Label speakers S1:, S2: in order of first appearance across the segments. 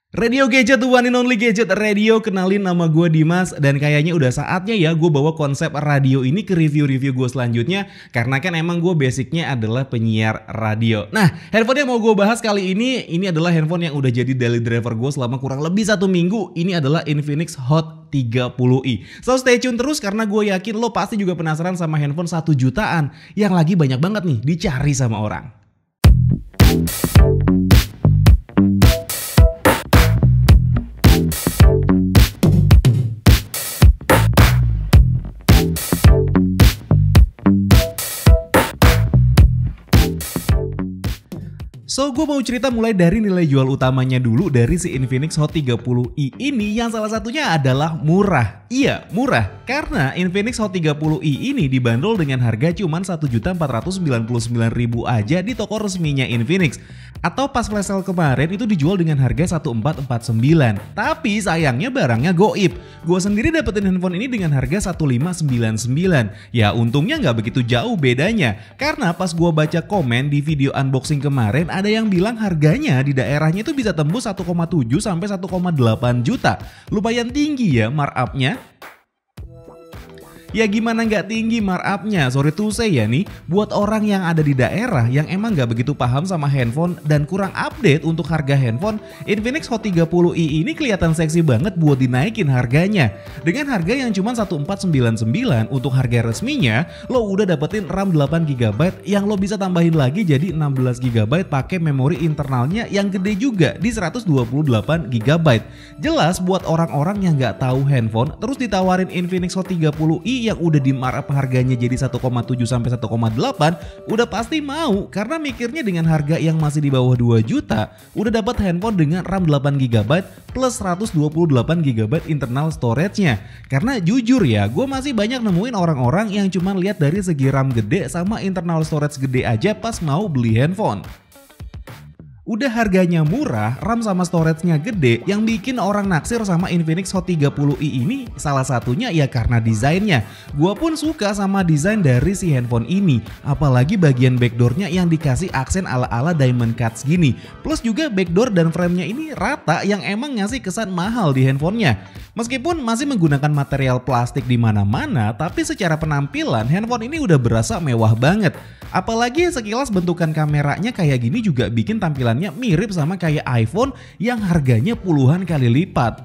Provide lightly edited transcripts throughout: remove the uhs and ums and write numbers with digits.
S1: Radio Gadget, the one and only Gadget Radio. Kenalin, nama gue Dimas. Dan kayaknya udah saatnya ya gue bawa konsep radio ini ke review-review gue selanjutnya. Karena kan emang gue basicnya adalah penyiar radio. Nah, handphone yang mau gue bahas kali ini adalah handphone yang udah jadi daily driver gue selama kurang lebih 1 minggu. Ini adalah Infinix Hot 30i. So stay tune terus karena gue yakin lo pasti juga penasaran sama handphone 1 jutaan yang lagi banyak banget nih dicari sama orang. So, gue mau cerita mulai dari nilai jual utamanya dulu dari si Infinix Hot 30i ini yang salah satunya adalah murah. Iya, murah. Karena Infinix Hot 30i ini dibanderol dengan harga cuma 1.499.000 aja di toko resminya Infinix. Atau pas flash sale kemarin itu dijual dengan harga 1.449. Tapi sayangnya barangnya goib. Gue sendiri dapetin handphone ini dengan harga 1.599. Ya untungnya nggak begitu jauh bedanya. Karena pas gue baca komen di video unboxing kemarin ada yang bilang harganya di daerahnya itu bisa tembus 1,7 sampai 1,8 juta. Lumayan tinggi ya markupnya. Ya gimana nggak tinggi markupnya, sorry to say ya nih, buat orang yang ada di daerah yang emang nggak begitu paham sama handphone dan kurang update untuk harga handphone, Infinix Hot 30i ini kelihatan seksi banget buat dinaikin harganya. Dengan harga yang cuma 1.499 untuk harga resminya, lo udah dapetin RAM 8GB yang lo bisa tambahin lagi jadi 16GB pakai memori internalnya yang gede juga di 128GB. Jelas buat orang-orang yang nggak tahu handphone terus ditawarin Infinix Hot 30i yang udah di markup harganya jadi 1,7 sampai 1,8 udah pasti mau karena mikirnya dengan harga yang masih di bawah 2 juta udah dapat handphone dengan RAM 8GB plus 128GB internal storage-nya. Karena jujur ya, gue masih banyak nemuin orang-orang yang cuma lihat dari segi RAM gede sama internal storage gede aja pas mau beli handphone. Udah harganya murah, RAM sama storage-nya gede, yang bikin orang naksir sama Infinix Hot 30i ini salah satunya ya karena desainnya. Gua pun suka sama desain dari si handphone ini, apalagi bagian backdoor-nya yang dikasih aksen ala-ala diamond cuts gini. Plus juga backdoor dan frame-nya ini rata yang emang ngasih kesan mahal di handphonenya. Meskipun masih menggunakan material plastik di mana-mana, tapi secara penampilan handphone ini udah berasa mewah banget. Apalagi sekilas bentukan kameranya kayak gini juga bikin tampilannya mirip sama kayak iPhone yang harganya puluhan kali lipat.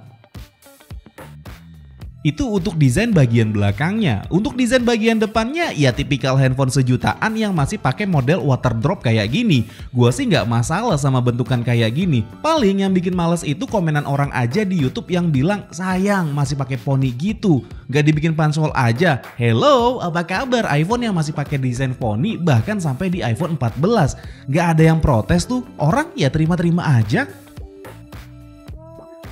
S1: Itu untuk desain bagian belakangnya. Untuk desain bagian depannya ya tipikal handphone sejutaan yang masih pakai model water drop kayak gini. Gua sih nggak masalah sama bentukan kayak gini. Paling yang bikin males itu komenan orang aja di YouTube yang bilang sayang masih pakai poni gitu. Nggak dibikin pansol aja. Hello, apa kabar iPhone yang masih pakai desain poni bahkan sampai di iPhone 14. Nggak ada yang protes tuh. Orang ya terima-terima aja.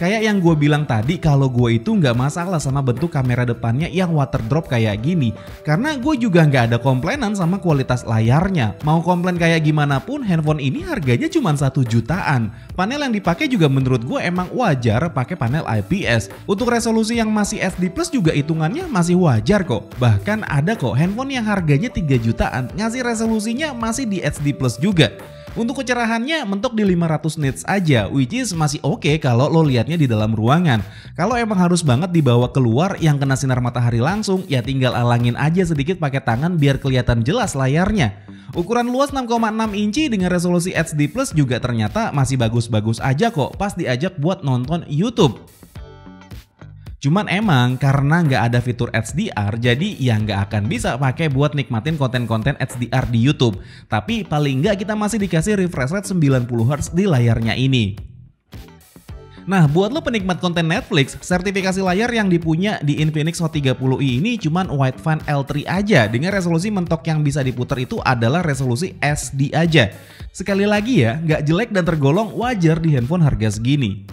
S1: Kayak yang gue bilang tadi kalau gue itu nggak masalah sama bentuk kamera depannya yang water drop kayak gini. Karena gue juga nggak ada komplainan sama kualitas layarnya. Mau komplain kayak gimana pun handphone ini harganya cuma 1 jutaan. Panel yang dipakai juga menurut gue emang wajar pakai panel IPS. Untuk resolusi yang masih SD Plus juga hitungannya masih wajar kok. Bahkan ada kok handphone yang harganya 3 jutaan ngasih resolusinya masih di HD Plus juga. Untuk kecerahannya mentok di 500 nits aja, which is masih oke kalau lo liatnya di dalam ruangan. Kalau emang harus banget dibawa keluar yang kena sinar matahari langsung, ya tinggal alangin aja sedikit pakai tangan biar kelihatan jelas layarnya. Ukuran luas 6,6 inci dengan resolusi HD Plus juga ternyata masih bagus-bagus aja kok pas diajak buat nonton YouTube. Cuman emang karena nggak ada fitur HDR jadi ya nggak akan bisa pakai buat nikmatin konten-konten HDR di YouTube. Tapi paling nggak kita masih dikasih refresh rate 90Hz di layarnya ini. Nah buat lo penikmat konten Netflix, sertifikasi layar yang dipunya di Infinix Hot 30i ini cuman Widefine L3 aja. Dengan resolusi mentok yang bisa diputar itu adalah resolusi SD aja. Sekali lagi ya, nggak jelek dan tergolong wajar di handphone harga segini.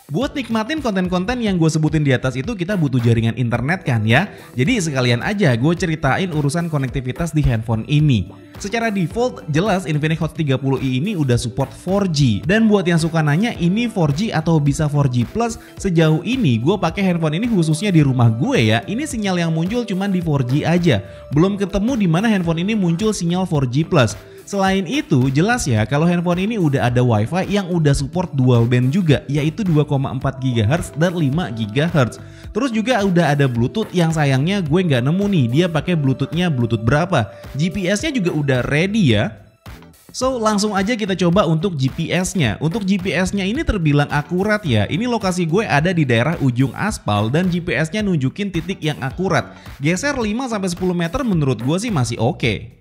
S1: Buat nikmatin konten-konten yang gue sebutin di atas itu kita butuh jaringan internet kan ya. Jadi sekalian aja gue ceritain urusan konektivitas di handphone ini. Secara default jelas Infinix Hot 30i ini udah support 4G. Dan buat yang suka nanya ini 4G atau bisa 4G Plus, sejauh ini gue pakai handphone ini khususnya di rumah gue ya. Ini sinyal yang muncul cuman di 4G aja. Belum ketemu di mana handphone ini muncul sinyal 4G Plus. Selain itu, jelas ya kalau handphone ini udah ada WiFi yang udah support dual band juga, yaitu 2,4 GHz dan 5 GHz. Terus juga udah ada Bluetooth yang sayangnya gue nggak nemu nih dia pakai Bluetoothnya Bluetooth berapa. GPS-nya juga udah ready ya. So langsung aja kita coba untuk GPS-nya. Untuk GPS-nya ini terbilang akurat ya. Ini lokasi gue ada di daerah ujung aspal dan GPS-nya nunjukin titik yang akurat. Geser 5-10 meter menurut gue sih masih oke.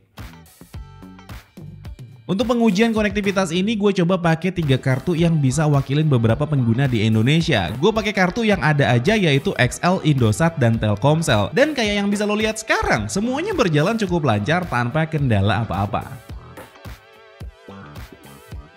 S1: Untuk pengujian konektivitas ini gue coba pakai 3 kartu yang bisa wakilin beberapa pengguna di Indonesia. Gue pakai kartu yang ada aja yaitu XL, Indosat, dan Telkomsel. Dan kayak yang bisa lo lihat sekarang, semuanya berjalan cukup lancar tanpa kendala apa-apa.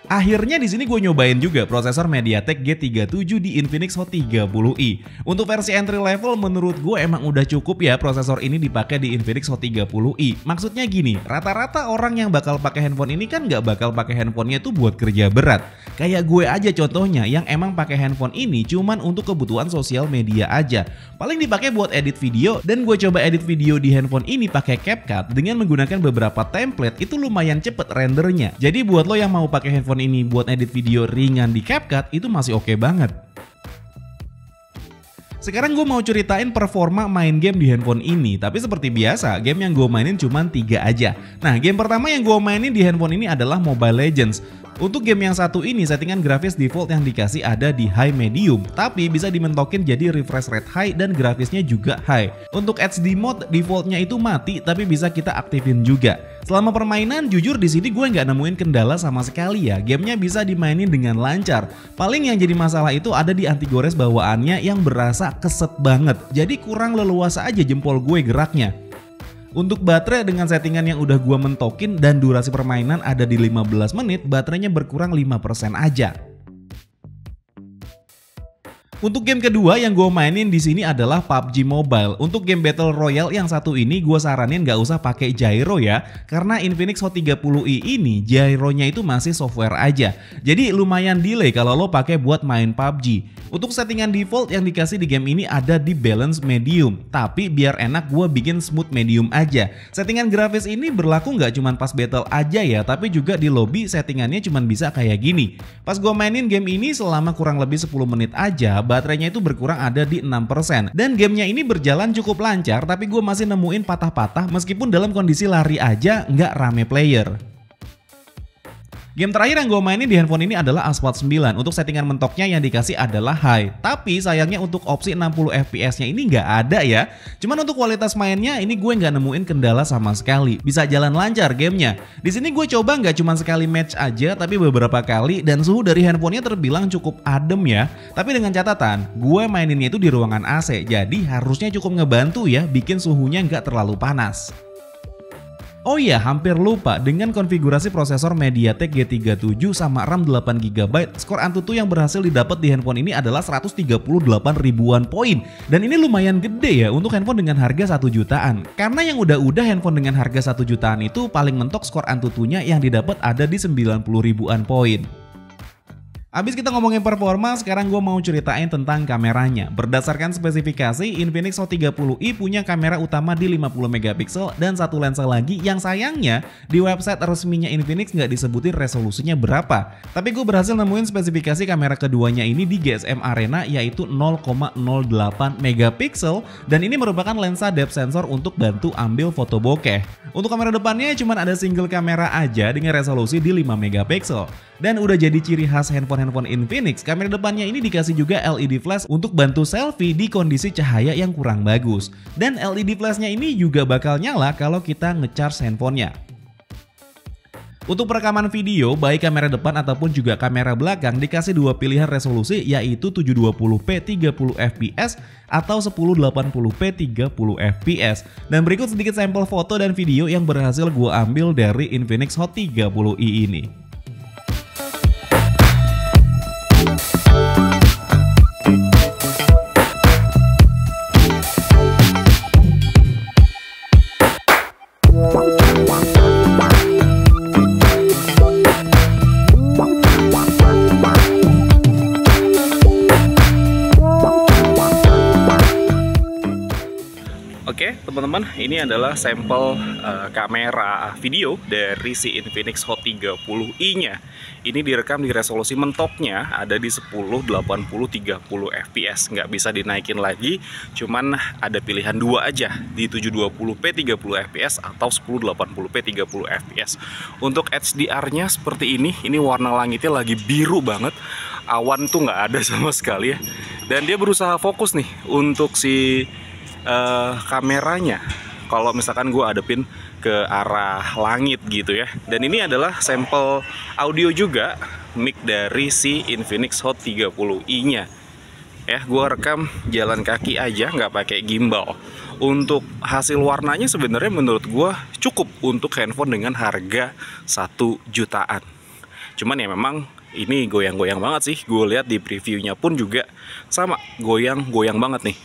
S1: Akhirnya di sini gue nyobain juga prosesor MediaTek G37 di Infinix Hot 30i. Untuk versi entry level menurut gue emang udah cukup ya prosesor ini dipakai di Infinix Hot 30i. Maksudnya gini, rata-rata orang yang bakal pakai handphone ini kan nggak bakal pakai handphonenya tuh buat kerja berat. Kayak gue aja contohnya yang emang pakai handphone ini cuman untuk kebutuhan sosial media aja. Paling dipakai buat edit video dan gue coba edit video di handphone ini pakai CapCut dengan menggunakan beberapa template itu lumayan cepet rendernya. Jadi buat lo yang mau pakai handphone ini buat edit video ringan di CapCut itu masih oke banget. Sekarang gue mau ceritain performa main game di handphone ini. Tapi seperti biasa, game yang gue mainin cuma 3 aja. Nah, game pertama yang gue mainin di handphone ini adalah Mobile Legends. Untuk game yang satu ini settingan grafis default yang dikasih ada di high medium, tapi bisa dimentokin jadi refresh rate high dan grafisnya juga high. Untuk HD mode defaultnya itu mati tapi bisa kita aktifin juga. Selama permainan jujur di sini gue nggak nemuin kendala sama sekali ya. Gamenya bisa dimainin dengan lancar. Paling yang jadi masalah itu ada di anti gores bawaannya yang berasa keset banget. Jadi kurang leluasa aja jempol gue geraknya. Untuk baterai dengan settingan yang udah gua mentokin dan durasi permainan ada di 15 menit, baterainya berkurang 5% aja. Untuk game kedua yang gue mainin di sini adalah PUBG Mobile. Untuk game Battle Royale yang satu ini gue saranin gak usah pakai gyro ya, karena Infinix Hot 30i ini gyronya itu masih software aja. Jadi lumayan delay kalau lo pakai buat main PUBG. Untuk settingan default yang dikasih di game ini ada di balance medium, tapi biar enak gue bikin smooth medium aja. Settingan grafis ini berlaku nggak cuma pas battle aja ya, tapi juga di lobby settingannya cuma bisa kayak gini. Pas gue mainin game ini selama kurang lebih 10 menit aja, baterainya itu berkurang ada di 6%. Dan gamenya ini berjalan cukup lancar, tapi gue masih nemuin patah-patah meskipun dalam kondisi lari aja nggak rame player. Game terakhir yang gue mainin di handphone ini adalah Asphalt 9. Untuk settingan mentoknya yang dikasih adalah high. Tapi sayangnya untuk opsi 60 fps nya ini nggak ada ya. Cuman untuk kualitas mainnya ini gue nggak nemuin kendala sama sekali. Bisa jalan lancar gamenya. Di sini gue coba nggak cuma sekali match aja, tapi beberapa kali dan suhu dari handphonenya terbilang cukup adem ya. Tapi dengan catatan, gue maininnya itu di ruangan AC. Jadi harusnya cukup ngebantu ya bikin suhunya nggak terlalu panas. Oh iya, hampir lupa, dengan konfigurasi prosesor MediaTek G37 sama RAM 8GB, skor Antutu yang berhasil didapat di handphone ini adalah 138 ribuan poin. Dan ini lumayan gede ya untuk handphone dengan harga 1 jutaan. Karena yang udah-udah handphone dengan harga 1 jutaan itu paling mentok skor Antutunya yang didapat ada di 90 ribuan poin. Abis kita ngomongin performa, sekarang gue mau ceritain tentang kameranya. Berdasarkan spesifikasi, Infinix Hot 30i punya kamera utama di 50 megapiksel dan satu lensa lagi yang sayangnya di website resminya Infinix nggak disebutin resolusinya berapa. Tapi gue berhasil nemuin spesifikasi kamera keduanya ini di GSM Arena yaitu 0,08 megapiksel dan ini merupakan lensa depth sensor untuk bantu ambil foto bokeh. Untuk kamera depannya cuma ada single kamera aja dengan resolusi di 5 megapiksel. Dan udah jadi ciri khas handphone Infinix, kamera depannya ini dikasih juga LED flash untuk bantu selfie di kondisi cahaya yang kurang bagus. Dan LED flashnya ini juga bakal nyala kalau kita ngecharge handphonenya. Untuk perekaman video, baik kamera depan ataupun juga kamera belakang dikasih dua pilihan resolusi yaitu 720p 30fps atau 1080p 30fps. Dan berikut sedikit sampel foto dan video yang berhasil gue ambil dari Infinix Hot 30i ini. Oke, teman-teman, ini adalah sampel kamera video dari si Infinix Hot 30i-nya. Ini direkam di resolusi mentoknya ada di 1080 30 fps, nggak bisa dinaikin lagi, cuman ada pilihan dua aja di 720p 30 fps atau 1080p 30 fps. Untuk HDR-nya seperti ini warna langitnya lagi biru banget, awan tuh nggak ada sama sekali ya. Dan dia berusaha fokus nih untuk si kameranya kalau misalkan gue adepin ke arah langit gitu ya. Dan ini adalah sampel audio juga mic dari si Infinix Hot 30i-nya ya. Gue rekam jalan kaki aja, nggak pakai gimbal. Untuk hasil warnanya sebenarnya menurut gue cukup untuk handphone dengan harga 1 jutaan. Cuman ya memang ini goyang-goyang banget sih. Gue lihat di previewnya pun juga sama, goyang-goyang banget nih.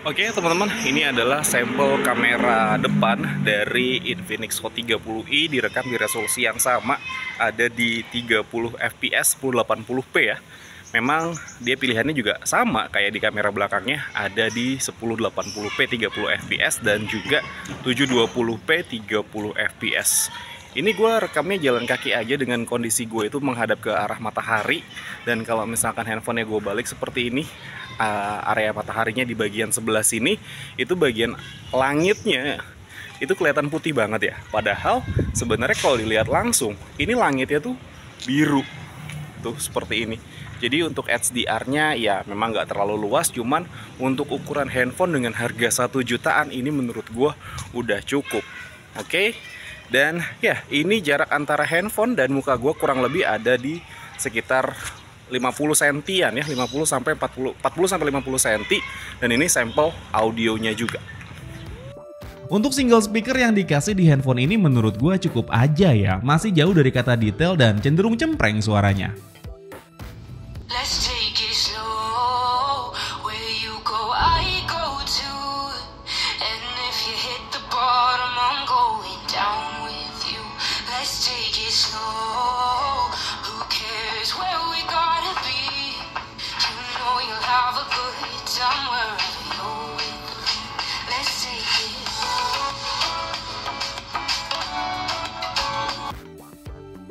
S1: Oke teman-teman, ini adalah sampel kamera depan dari Infinix Hot 30i, direkam di resolusi yang sama, ada di 30 fps 1080p ya. Memang dia pilihannya juga sama kayak di kamera belakangnya, ada di 1080p 30 fps dan juga 720p 30 fps. Ini gue rekamnya jalan kaki aja dengan kondisi gue itu menghadap ke arah matahari. Dan kalau misalkan handphonenya gue balik seperti ini, area mataharinya di bagian sebelah sini, itu bagian langitnya itu kelihatan putih banget ya. Padahal sebenarnya kalau dilihat langsung, ini langitnya tuh biru tuh seperti ini. Jadi untuk HDR-nya ya memang nggak terlalu luas, cuman untuk ukuran handphone dengan harga 1 jutaan ini menurut gue udah cukup. Oke? Dan ya ini jarak antara handphone dan muka gue kurang lebih ada di sekitar 50 sentian ya, 50 sampai 40 sampai 50 cm. Dan ini sampel audionya juga. Untuk single speaker yang dikasih di handphone ini menurut gue cukup aja ya. Masih jauh dari kata detail dan cenderung cempreng suaranya.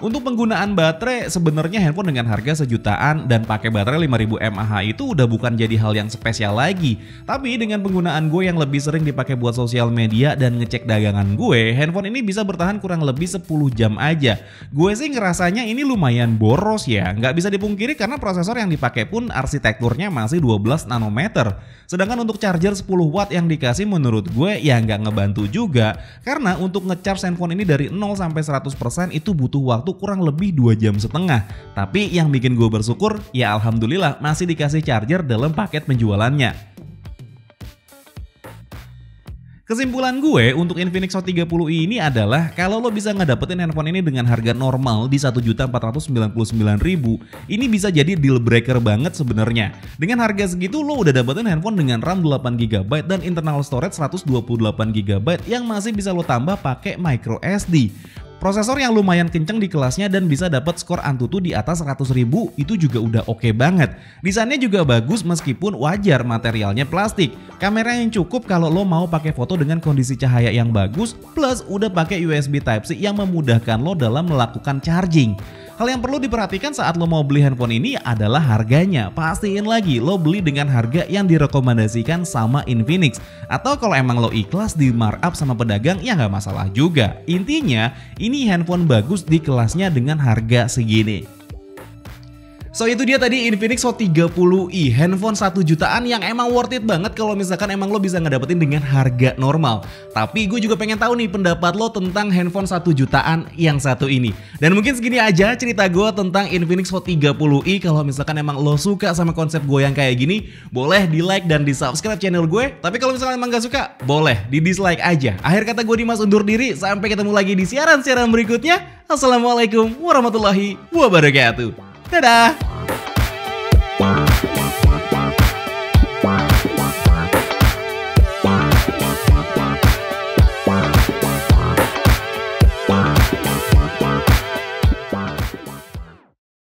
S1: Untuk penggunaan baterai, sebenarnya handphone dengan harga sejutaan dan pakai baterai 5000 mAh itu udah bukan jadi hal yang spesial lagi. Tapi dengan penggunaan gue yang lebih sering dipakai buat sosial media dan ngecek dagangan gue, handphone ini bisa bertahan kurang lebih 10 jam aja. Gue sih ngerasanya ini lumayan boros ya, nggak bisa dipungkiri karena prosesor yang dipakai pun arsitekturnya masih 12 nanometer. Sedangkan untuk charger 10 watt yang dikasih menurut gue ya nggak ngebantu juga. Karena untuk ngecharge handphone ini dari 0 sampai 100% itu butuh waktu kurang lebih 2,5 jam. Tapi yang bikin gue bersyukur ya alhamdulillah masih dikasih charger dalam paket penjualannya. Kesimpulan gue untuk Infinix Hot 30i ini adalah kalau lo bisa ngedapetin handphone ini dengan harga normal di 1.499.000, ini bisa jadi deal breaker banget sebenarnya. Dengan harga segitu lo udah dapetin handphone dengan RAM 8GB dan internal storage 128GB yang masih bisa lo tambah pakai micro SD. Prosesor yang lumayan kenceng di kelasnya dan bisa dapat skor Antutu di atas 100.000 itu juga udah oke banget. Desainnya juga bagus meskipun wajar materialnya plastik. Kamera yang cukup kalau lo mau pakai foto dengan kondisi cahaya yang bagus, plus udah pakai USB Type-C yang memudahkan lo dalam melakukan charging. Hal yang perlu diperhatikan saat lo mau beli handphone ini adalah harganya. Pastiin lagi lo beli dengan harga yang direkomendasikan sama Infinix. Atau kalau emang lo ikhlas di markup sama pedagang ya nggak masalah juga. Intinya ini handphone bagus di kelasnya dengan harga segini. So itu dia tadi Infinix Hot 30i, handphone 1 jutaan yang emang worth it banget kalau misalkan emang lo bisa ngedapetin dengan harga normal. Tapi gue juga pengen tahu nih pendapat lo tentang handphone 1 jutaan yang satu ini. Dan mungkin segini aja cerita gue tentang Infinix Hot 30i. Kalau misalkan emang lo suka sama konsep gue yang kayak gini, boleh di like dan di subscribe channel gue. Tapi kalau misalkan emang gak suka, boleh di dislike aja. Akhir kata gue Dimas undur diri, sampai ketemu lagi di siaran-siaran berikutnya. Assalamualaikum warahmatullahi wabarakatuh. Dadah!